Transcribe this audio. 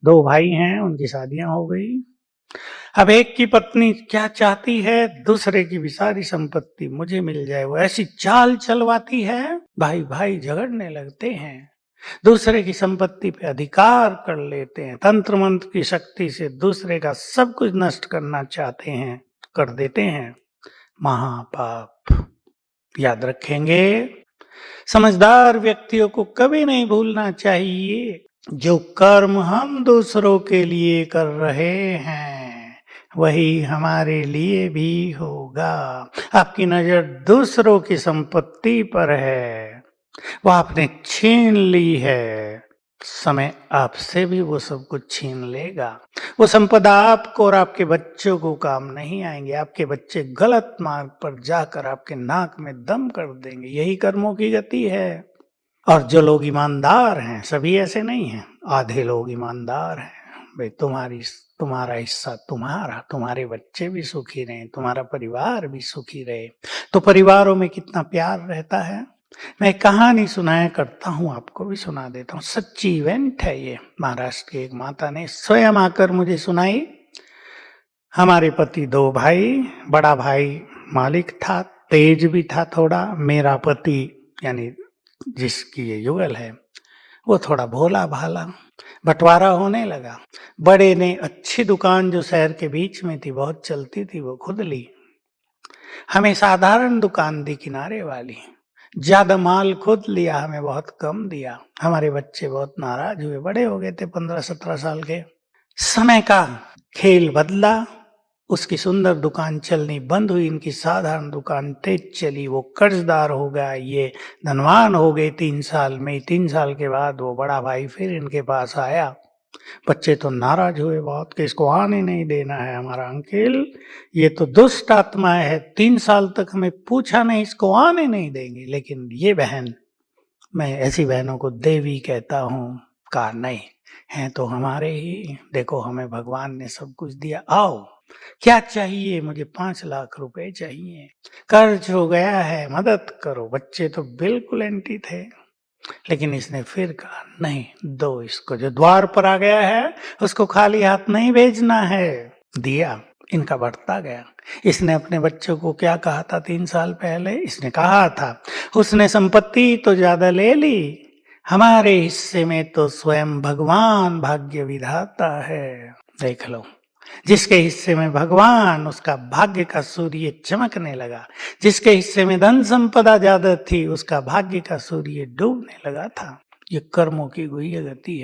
दो भाई हैं, उनकी शादियां हो गई। अब एक की पत्नी क्या चाहती है, दूसरे की भी सारी संपत्ति मुझे मिल जाए। वो ऐसी चाल चलवाती है, भाई भाई झगड़ने लगते हैं, दूसरे की संपत्ति पे अधिकार कर लेते हैं, तंत्र मंत्र की शक्ति से दूसरे का सब कुछ नष्ट करना चाहते हैं, कर देते हैं। महापाप। याद रखेंगे, समझदार व्यक्तियों को कभी नहीं भूलना चाहिए, जो कर्म हम दूसरों के लिए कर रहे हैं वही हमारे लिए भी होगा। आपकी नजर दूसरों की संपत्ति पर है, वो आपने छीन ली है, समय आपसे भी वो सब कुछ छीन लेगा। वो संपदा आपको और आपके बच्चों को काम नहीं आएंगे। आपके बच्चे गलत मार्ग पर जाकर आपके नाक में दम कर देंगे। यही कर्मों की गति है। और जो लोग ईमानदार हैं, सभी ऐसे नहीं हैं, आधे लोग ईमानदार हैं। भाई तुम्हारा हिस्सा तुम्हारा, तुम्हारे बच्चे भी सुखी रहे, तुम्हारा परिवार भी सुखी रहे। तो परिवारों में कितना प्यार रहता है। मैं एक कहानी सुनाया करता हूँ, आपको भी सुना देता हूँ। सच्ची इवेंट है ये। महाराष्ट्र की एक माता ने स्वयं आकर मुझे सुनाई। हमारे पति दो भाई, बड़ा भाई मालिक था, तेज भी था थोड़ा। मेरा पति यानी जिसकी ये युगल है, वो थोड़ा भोला भाला। बंटवारा होने लगा। बड़े ने अच्छी दुकान जो शहर के बीच में थी, बहुत चलती थी, वो खुद ली। हमें साधारण दुकान दी किनारे वाली। ज्यादा माल खुद लिया, हमें बहुत कम दिया। हमारे बच्चे बहुत नाराज हुए, बड़े हो गए थे, 15-17 साल के। समय का खेल बदला, उसकी सुंदर दुकान चलनी बंद हुई, इनकी साधारण दुकान तेज चली। वो कर्जदार हो गया, ये धनवान हो गए 3 साल में। 3 साल के बाद वो बड़ा भाई फिर इनके पास आया। बच्चे तो नाराज हुए बहुत कि इसको आने नहीं देना है हमारा अंकल, ये तो दुष्ट आत्मा है, 3 साल तक हमें पूछा नहीं, इसको आने नहीं देंगे। लेकिन ये बहन, मैं ऐसी बहनों को देवी कहता हूँ, कहा नहीं है तो हमारे ही, देखो हमें भगवान ने सब कुछ दिया, आओ क्या चाहिए, मुझे 5 लाख रुपए चाहिए, कर्ज हो गया है, मदद करो। बच्चे तो बिल्कुल एंटी थे, लेकिन इसने फिर कहा नहीं, दो इसको, जो द्वार पर आ गया है उसको खाली हाथ नहीं भेजना है। दिया, इनका बढ़ता गया। इसने अपने बच्चों को क्या कहा था 3 साल पहले? इसने कहा था, उसने संपत्ति तो ज्यादा ले ली, हमारे हिस्से में तो स्वयं भगवान भाग्य विधाता है। देख लो, जिसके हिस्से में भगवान, उसका भाग्य का सूर्य चमकने लगा। जिसके हिस्से में धन संपदा ज्यादा थी, उसका भाग्य का सूर्य डूबने लगा था। ये कर्मों की गुह्य गति है।